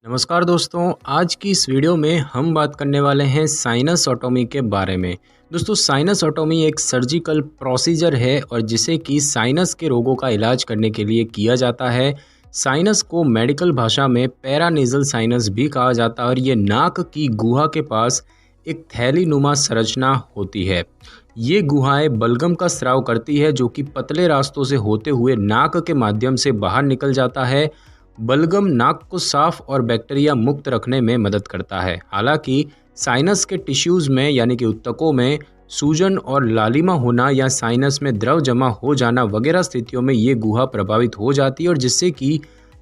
नमस्कार दोस्तों, आज की इस वीडियो में हम बात करने वाले हैं साइनसॉटोमी के बारे में। दोस्तों, साइनसॉटोमी एक सर्जिकल प्रोसीजर है और जिसे कि साइनस के रोगों का इलाज करने के लिए किया जाता है। साइनस को मेडिकल भाषा में पैरानेज़ल साइनस भी कहा जाता है और ये नाक की गुहा के पास एक थैली नुमा संरचना होती है। ये गुहाएं बलगम का स्राव करती है जो कि पतले रास्तों से होते हुए नाक के माध्यम से बाहर निकल जाता है। बलगम नाक को साफ और बैक्टीरिया मुक्त रखने में मदद करता है। हालांकि साइनस के टिश्यूज़ में यानी कि ऊतकों में सूजन और लालिमा होना या साइनस में द्रव जमा हो जाना वगैरह स्थितियों में ये गुहा प्रभावित हो जाती है और जिससे कि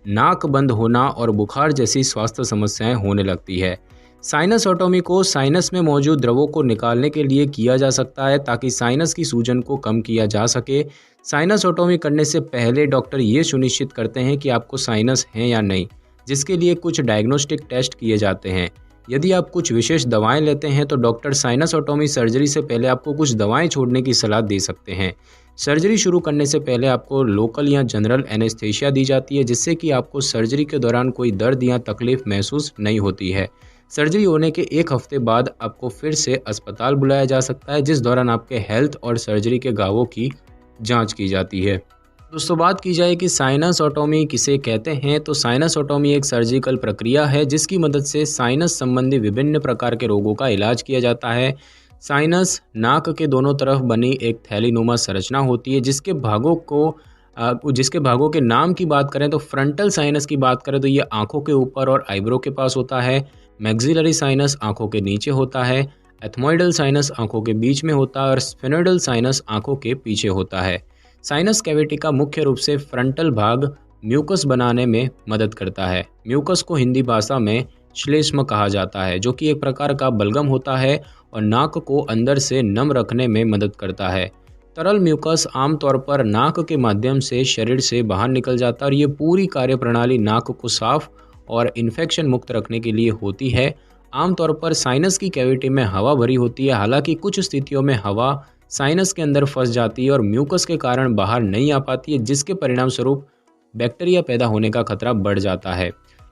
नाक बंद होना और बुखार जैसी स्वास्थ्य समस्याएं होने लगती है। साइनसॉटोमी को साइनस में मौजूद द्रवों को निकालने के लिए किया जा सकता है ताकि साइनस की सूजन को कम किया जा सके। साइनसॉटोमी करने से पहले डॉक्टर ये सुनिश्चित करते हैं कि आपको साइनस है या नहीं, जिसके लिए कुछ डायग्नोस्टिक टेस्ट किए जाते हैं। यदि आप कुछ विशेष दवाएं लेते हैं तो डॉक्टर साइनसॉटोमी सर्जरी से पहले आपको कुछ दवाएं छोड़ने की सलाह दे सकते हैं। सर्जरी शुरू करने से पहले आपको लोकल या जनरल एनेस्थीसिया दी जाती है, जिससे कि आपको सर्जरी के दौरान कोई दर्द या तकलीफ महसूस नहीं होती है। सर्जरी होने के एक हफ्ते बाद आपको फिर से अस्पताल बुलाया जा सकता है, जिस दौरान आपके हेल्थ और सर्जरी के घावों की जांच की जाती है। दोस्तों, बात की जाए कि साइनसॉटोमी किसे कहते हैं, तो साइनसॉटोमी एक सर्जिकल प्रक्रिया है जिसकी मदद से साइनस संबंधी विभिन्न प्रकार के रोगों का इलाज किया जाता है। साइनस नाक के दोनों तरफ बनी एक थैलीनुमा संरचना होती है जिसके भागों के नाम की बात करें तो फ्रंटल साइनस की बात करें तो ये आंखों के ऊपर और आईब्रो के पास होता है। मैक्सिलरी साइनस आंखों के नीचे होता है। एथमोइडल साइनस आंखों के बीच में होता है और स्फेनोइडल साइनस आंखों के पीछे होता है। साइनस कैविटी का मुख्य रूप से फ्रंटल भाग म्यूकस बनाने में मदद करता है। म्यूकस को हिंदी भाषा में श्लेष्म कहा जाता है, जो कि एक प्रकार का बलगम होता है और नाक को अंदर से नम रखने में मदद करता है। तरल म्यूकस आमतौर पर नाक के माध्यम से शरीर से बाहर निकल जाता है और ये पूरी कार्यप्रणाली नाक को साफ और इन्फेक्शन मुक्त रखने के लिए होती है। आमतौर पर साइनस की कैविटी में हवा भरी होती है, हालांकि कुछ स्थितियों में हवा साइनस के अंदर फंस जाती है और म्यूकस के कारण बाहर नहीं आ पाती है, जिसके परिणाम स्वरूप बैक्टीरिया पैदा होने का खतरा बढ़ जाता है।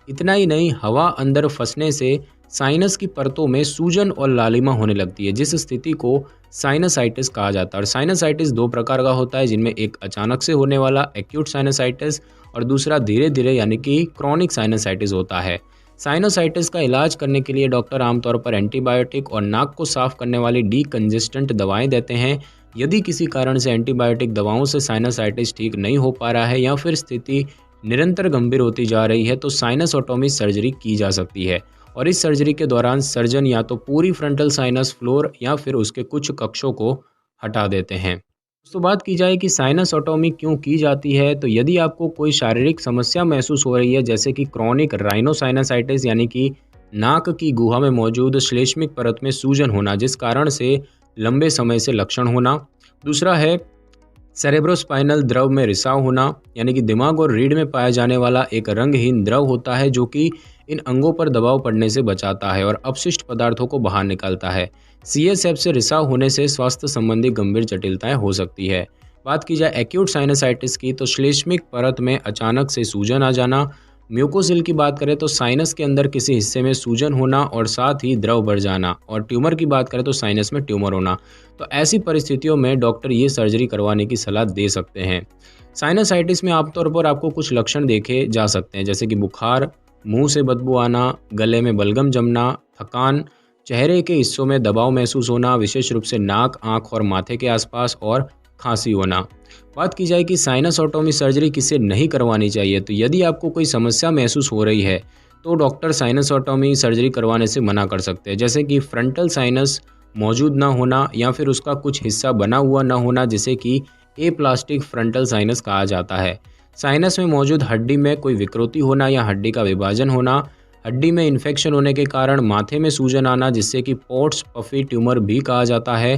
इतना ही नहीं, हवा अंदर फंसने से साइनस की परतों में सूजन और लालिमा होने लगती है, जिस स्थिति को साइनसाइटिस कहा जाता है। और साइनसाइटिस दो प्रकार का होता है, जिनमें एक अचानक से होने वाला एक्यूट साइनसाइटिस और दूसरा धीरे धीरे यानी कि क्रॉनिक साइनसाइटिस होता है। साइनोसाइटिस का इलाज करने के लिए डॉक्टर आमतौर पर एंटीबायोटिक और नाक को साफ करने वाली डीकंजेस्टेंट दवाएं देते हैं। यदि किसी कारण से एंटीबायोटिक दवाओं से साइनोसाइटिस ठीक नहीं हो पा रहा है या फिर स्थिति निरंतर गंभीर होती जा रही है तो साइनसॉटोमी सर्जरी की जा सकती है और इस सर्जरी के दौरान सर्जन या तो पूरी फ्रंटल साइनस फ्लोर या फिर उसके कुछ कक्षों को हटा देते हैं। तो बात की जाए कि साइनसॉटोमी क्यों की जाती है, तो यदि आपको कोई शारीरिक समस्या महसूस हो रही है जैसे कि क्रॉनिक राइनोसाइनसाइटिस यानी कि नाक की गुहा में मौजूद श्लेष्मिक परत में सूजन होना जिस कारण से लंबे समय से लक्षण होना। दूसरा है सेरेब्रोस्पाइनल द्रव में रिसाव होना, यानी कि दिमाग और रीढ़ में पाया जाने वाला एक रंगहीन द्रव होता है जो कि इन अंगों पर दबाव पड़ने से बचाता है और अपशिष्ट पदार्थों को बाहर निकालता है। CSF से रिसाव होने से स्वास्थ्य संबंधी गंभीर जटिलताएं हो सकती है। बात की जाए एक्यूट साइनसाइटिस की, तो श्लेष्मिक परत में अचानक से सूजन आ जाना। म्यूकोसिल की बात करें तो साइनस के अंदर किसी हिस्से में सूजन होना और साथ ही द्रव बढ़ जाना। और ट्यूमर की बात करें तो साइनस में ट्यूमर होना। तो ऐसी परिस्थितियों में डॉक्टर ये सर्जरी करवाने की सलाह दे सकते हैं। साइनसाइटिस में आमतौर पर आपको कुछ लक्षण देखे जा सकते हैं, जैसे कि बुखार, मुंह से बदबू आना, गले में बलगम जमना, थकान, चेहरे के हिस्सों में दबाव महसूस होना, विशेष रूप से नाक, आंख और माथे के आसपास, और खांसी होना। बात की जाए कि साइनसॉटोमी सर्जरी किसे नहीं करवानी चाहिए, तो यदि आपको कोई समस्या महसूस हो रही है तो डॉक्टर साइनसॉटोमी सर्जरी करवाने से मना कर सकते हैं, जैसे कि फ्रंटल साइनस मौजूद ना होना या फिर उसका कुछ हिस्सा बना हुआ ना होना, जिसे कि एप्लास्टिक फ्रंटल साइनस कहा जाता है। साइनस में मौजूद हड्डी में कोई विकृति होना या हड्डी का विभाजन होना, हड्डी में इन्फेक्शन होने के कारण माथे में सूजन आना जिससे कि पोर्ट्स पफी ट्यूमर भी कहा जाता है,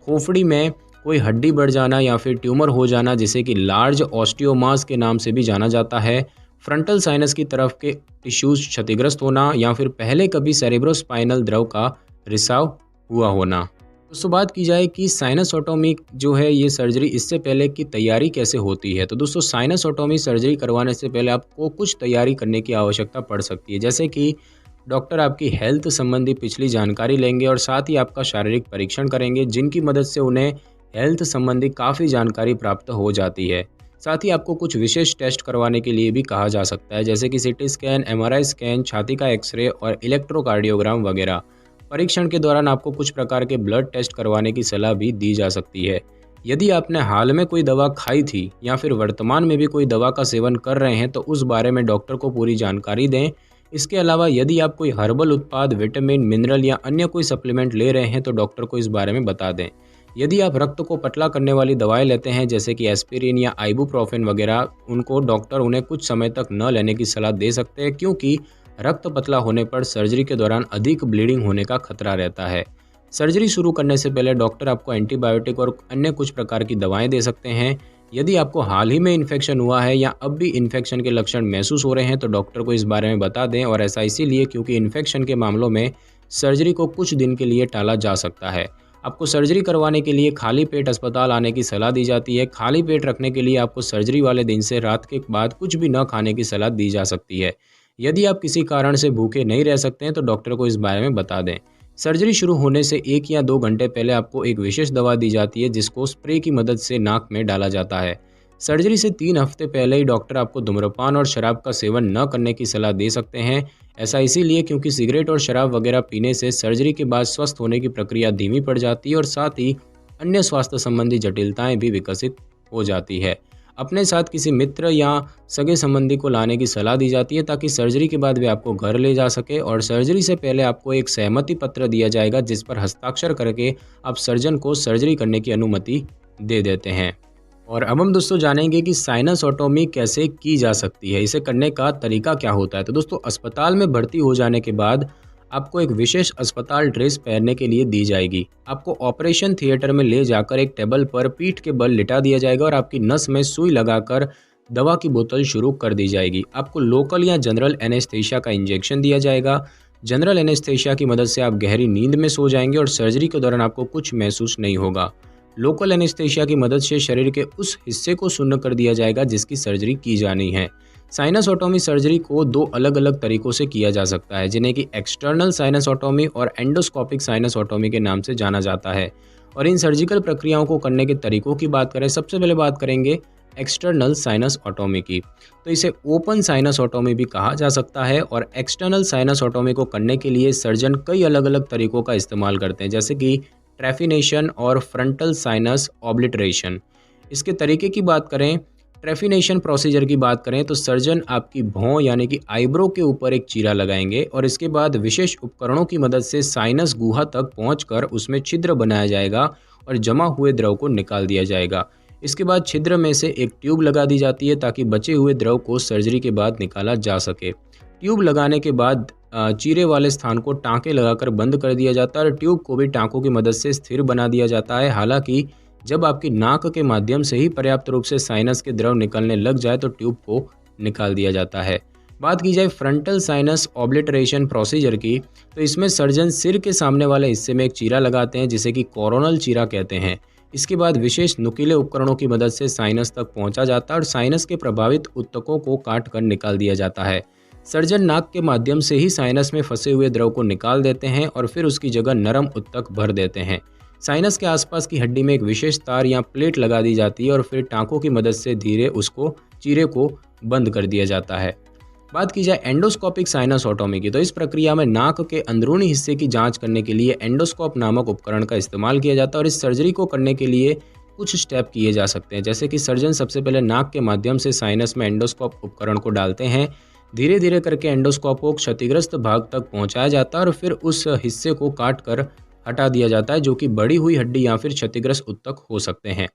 खोपड़ी में कोई हड्डी बढ़ जाना या फिर ट्यूमर हो जाना जिसे कि लार्ज ऑस्टियोमास के नाम से भी जाना जाता है, फ्रंटल साइनस की तरफ के टिश्यूज क्षतिग्रस्त होना या फिर पहले कभी सेरेब्रोस्पाइनल द्रव का रिसाव हुआ होना। दोस्तों बात की जाए कि साइनसोटॉमी जो है ये सर्जरी इससे पहले की तैयारी कैसे होती है, तो दोस्तों साइनसोटॉमी सर्जरी करवाने से पहले आपको कुछ तैयारी करने की आवश्यकता पड़ सकती है। जैसे कि डॉक्टर आपकी हेल्थ संबंधी पिछली जानकारी लेंगे और साथ ही आपका शारीरिक परीक्षण करेंगे, जिनकी मदद से उन्हें हेल्थ संबंधी काफ़ी जानकारी प्राप्त हो जाती है। साथ ही आपको कुछ विशेष टेस्ट करवाने के लिए भी कहा जा सकता है, जैसे कि सीटी स्कैन, एमआरआई स्कैन, छाती का एक्सरे और इलेक्ट्रोकार्डियोग्राम वगैरह। परीक्षण के दौरान आपको कुछ प्रकार के ब्लड टेस्ट करवाने की सलाह भी दी जा सकती है। यदि आपने हाल में कोई दवा खाई थी या फिर वर्तमान में भी कोई दवा का सेवन कर रहे हैं तो उस बारे में डॉक्टर को पूरी जानकारी दें। इसके अलावा यदि आप कोई हर्बल उत्पाद, विटामिन, मिनरल या अन्य कोई सप्लीमेंट ले रहे हैं तो डॉक्टर को इस बारे में बता दें। यदि आप रक्त को पतला करने वाली दवाएं लेते हैं जैसे कि एस्पिरिन या आइबुप्रोफेन वगैरह, उनको डॉक्टर उन्हें कुछ समय तक न लेने की सलाह दे सकते हैं, क्योंकि रक्त पतला होने पर सर्जरी के दौरान अधिक ब्लीडिंग होने का खतरा रहता है। सर्जरी शुरू करने से पहले डॉक्टर आपको एंटीबायोटिक और अन्य कुछ प्रकार की दवाएं दे सकते हैं। यदि आपको हाल ही में इन्फेक्शन हुआ है या अब भी इन्फेक्शन के लक्षण महसूस हो रहे हैं तो डॉक्टर को इस बारे में बता दें, और ऐसा इसीलिए क्योंकि इन्फेक्शन के मामलों में सर्जरी को कुछ दिन के लिए टाला जा सकता है। आपको सर्जरी करवाने के लिए खाली पेट अस्पताल आने की सलाह दी जाती है। खाली पेट रखने के लिए आपको सर्जरी वाले दिन से रात के बाद कुछ भी न खाने की सलाह दी जा सकती है। यदि आप किसी कारण से भूखे नहीं रह सकते हैं तो डॉक्टर को इस बारे में बता दें। सर्जरी शुरू होने से 1 या 2 घंटे पहले आपको एक विशेष दवा दी जाती है जिसको स्प्रे की मदद से नाक में डाला जाता है। सर्जरी से 3 हफ्ते पहले ही डॉक्टर आपको धूम्रपान और शराब का सेवन न करने की सलाह दे सकते हैं। ऐसा इसीलिए क्योंकि सिगरेट और शराब वगैरह पीने से सर्जरी के बाद स्वस्थ होने की प्रक्रिया धीमी पड़ जाती है और साथ ही अन्य स्वास्थ्य संबंधी जटिलताएं भी विकसित हो जाती है। अपने साथ किसी मित्र या सगे संबंधी को लाने की सलाह दी जाती है ताकि सर्जरी के बाद वे आपको घर ले जा सके, और सर्जरी से पहले आपको एक सहमति पत्र दिया जाएगा जिस पर हस्ताक्षर करके आप सर्जन को सर्जरी करने की अनुमति दे देते हैं। और अब हम दोस्तों जानेंगे कि साइनसोटॉमी कैसे की जा सकती है, इसे करने का तरीका क्या होता है। तो दोस्तों अस्पताल में भर्ती हो जाने के बाद आपको एक विशेष अस्पताल ड्रेस पहनने के लिए दी जाएगी। आपको ऑपरेशन थिएटर में ले जाकर एक टेबल पर पीठ के बल लिटा दिया जाएगा और आपकी नस में सुई लगाकर दवा की बोतल शुरू कर दी जाएगी। आपको लोकल या जनरल एनेस्थीसिया का इंजेक्शन दिया जाएगा। जनरल एनेस्थीसिया की मदद से आप गहरी नींद में सो जाएंगे और सर्जरी के दौरान आपको कुछ महसूस नहीं होगा। लोकल एनेस्थीसिया की मदद से शरीर के उस हिस्से को सुन्न कर दिया जाएगा जिसकी सर्जरी की जानी है। साइनसोटॉमी सर्जरी को 2 अलग अलग तरीकों से किया जा सकता है, जिन्हें कि एक्सटर्नल साइनसोटॉमी और एंडोस्कोपिक साइनसोटॉमी के नाम से जाना जाता है। और इन सर्जिकल प्रक्रियाओं को करने के तरीकों की बात करें, सबसे पहले बात करेंगे एक्सटर्नल साइनसोटॉमी की। तो इसे ओपन साइनसोटॉमी भी कहा जा सकता है। और एक्सटर्नल साइनसोटॉमी को करने के लिए सर्जन कई अलग अलग तरीकों का इस्तेमाल करते हैं, जैसे कि ट्रेफिनेशन और फ्रंटल साइनस ऑब्लिटरेशन। इसके तरीके की बात करें, ट्रेफिनेशन प्रोसीजर की बात करें तो सर्जन आपकी भौं यानी कि आईब्रो के ऊपर एक चीरा लगाएंगे और इसके बाद विशेष उपकरणों की मदद से साइनस गुहा तक पहुंचकर उसमें छिद्र बनाया जाएगा और जमा हुए द्रव को निकाल दिया जाएगा। इसके बाद छिद्र में से एक ट्यूब लगा दी जाती है ताकि बचे हुए द्रव को सर्जरी के बाद निकाला जा सके। ट्यूब लगाने के बाद चीरे वाले स्थान को टाँके लगाकर बंद कर दिया जाता है और ट्यूब को भी टाँकों की मदद से स्थिर बना दिया जाता है। हालांकि जब आपकी नाक के माध्यम से ही पर्याप्त रूप से साइनस के द्रव निकलने लग जाए तो ट्यूब को निकाल दिया जाता है। बात की जाए फ्रंटल साइनस ऑब्लिटरेशन प्रोसीजर की, तो इसमें सर्जन सिर के सामने वाले हिस्से में एक चीरा लगाते हैं जिसे कि कोरोनल चीरा कहते हैं। इसके बाद विशेष नुकीले उपकरणों की मदद से साइनस तक पहुंचा जाता है और साइनस के प्रभावित ऊतकों को काट कर निकाल दिया जाता है। सर्जन नाक के माध्यम से ही साइनस में फंसे हुए द्रव को निकाल देते हैं और फिर उसकी जगह नरम ऊतक भर देते हैं। साइनस के आसपास की हड्डी में एक विशेष तार या प्लेट लगा दी जाती है और फिर टाँकों की मदद से धीरे उसको चीरे को बंद कर दिया जाता है। बात की जाए एंडोस्कोपिक साइनसोटॉमी की, तो इस प्रक्रिया में नाक के अंदरूनी हिस्से की जांच करने के लिए एंडोस्कोप नामक उपकरण का इस्तेमाल किया जाता है और इस सर्जरी को करने के लिए कुछ स्टेप किए जा सकते हैं, जैसे कि सर्जन सबसे पहले नाक के माध्यम से साइनस में एंडोस्कोप उपकरण को डालते हैं। धीरे धीरे करके एंडोस्कोप को क्षतिग्रस्त भाग तक पहुंचाया जाता है और फिर उस हिस्से को काट कर हटा दिया जाता है जो कि बढ़ी हुई हड्डी या फिर क्षतिग्रस्त ऊतक हो सकते हैं।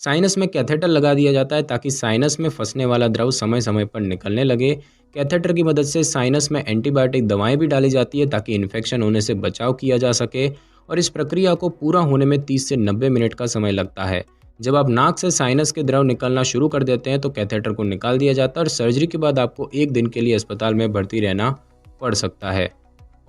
साइनस में कैथेटर लगा दिया जाता है ताकि साइनस में फंसने वाला द्रव समय समय पर निकलने लगे। कैथेटर की मदद से साइनस में एंटीबायोटिक दवाएं भी डाली जाती है ताकि इन्फेक्शन होने से बचाव किया जा सके और इस प्रक्रिया को पूरा होने में 30 से 90 मिनट का समय लगता है। जब आप नाक से साइनस के द्रव निकलना शुरू कर देते हैं तो कैथेटर को निकाल दिया जाता है और सर्जरी के बाद आपको 1 दिन के लिए अस्पताल में भर्ती रहना पड़ सकता है।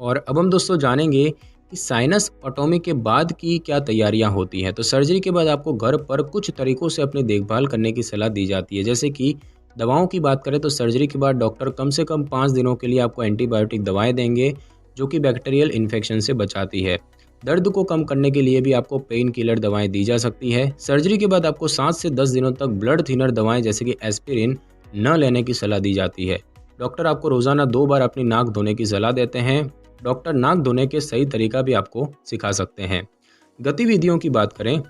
और अब हम दोस्तों जानेंगे कि साइनसॉटोमी के बाद की क्या तैयारियां होती हैं। तो सर्जरी के बाद आपको घर पर कुछ तरीकों से अपनी देखभाल करने की सलाह दी जाती है। जैसे कि दवाओं की बात करें तो सर्जरी के बाद डॉक्टर कम से कम 5 दिनों के लिए आपको एंटीबायोटिक दवाएं देंगे, जो कि बैक्टीरियल इन्फेक्शन से बचाती है। दर्द को कम करने के लिए भी आपको पेन किलर दवाएं दी जा सकती है। सर्जरी के बाद आपको 7 से 10 दिनों तक ब्लड थिनर दवाएं जैसे कि एस्पिरिन न लेने की सलाह दी जाती है। डॉक्टर आपको रोजाना 2 बार अपनी नाक धोने की सलाह देते हैं। डॉक्टर नाक धोने के सही तरीका भी आपको सिखा सकते हैं। गतिविधियों की बात करें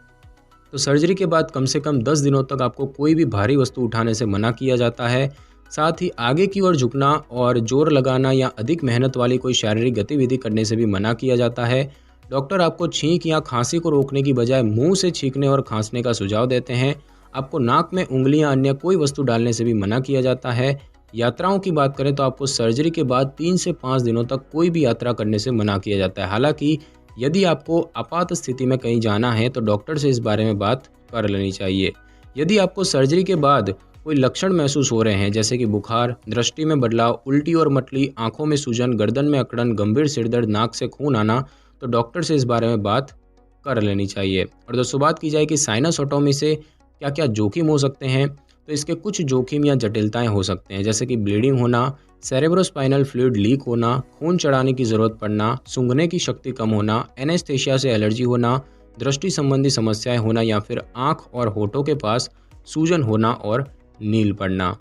तो सर्जरी के बाद कम से कम 10 दिनों तक आपको कोई भी भारी वस्तु उठाने से मना किया जाता है। साथ ही आगे की ओर झुकना और जोर लगाना या अधिक मेहनत वाली कोई शारीरिक गतिविधि करने से भी मना किया जाता है। डॉक्टर आपको छींक या खांसी को रोकने की बजाय मुंह से छींकने और खांसने का सुझाव देते हैं। आपको नाक में उंगलियां अन्य कोई वस्तु डालने से भी मना किया जाता है। यात्राओं की बात करें तो आपको सर्जरी के बाद 3 से 5 दिनों तक कोई भी यात्रा करने से मना किया जाता है। हालांकि यदि आपको आपात स्थिति में कहीं जाना है तो डॉक्टर से इस बारे में बात कर लेनी चाहिए। यदि आपको सर्जरी के बाद कोई लक्षण महसूस हो रहे हैं जैसे कि बुखार, दृष्टि में बदलाव, उल्टी और मतली, आंखों में सूजन, गर्दन में अकड़न, गंभीर सिरदर्द, नाक से खून आना, तो डॉक्टर से इस बारे में बात कर लेनी चाहिए। और दोस्तों बात की जाए कि साइनसॉटोमी से क्या क्या जोखिम हो सकते हैं, तो इसके कुछ जोखिम या जटिलताएं हो सकते हैं जैसे कि ब्लीडिंग होना, सेरेब्रोस्पाइनल फ्लूइड लीक होना, खून चढ़ाने की ज़रूरत पड़ना, सूंघने की शक्ति कम होना, एनेस्थेशिया से एलर्जी होना, दृष्टि संबंधी समस्याएं होना या फिर आँख और होठों के पास सूजन होना और नील पड़ना।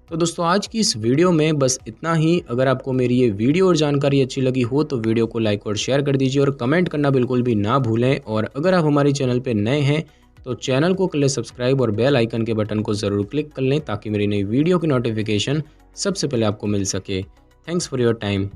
तो दोस्तों आज की इस वीडियो में बस इतना ही। अगर आपको मेरी ये वीडियो और जानकारी अच्छी लगी हो तो वीडियो को लाइक और शेयर कर दीजिए और कमेंट करना बिल्कुल भी ना भूलें। और अगर आप हमारे चैनल पर नए हैं तो चैनल को कर लें सब्सक्राइब और बेल आइकन के बटन को ज़रूर क्लिक कर लें ताकि मेरी नई वीडियो की नोटिफिकेशन सबसे पहले आपको मिल सके। Thanks for your time.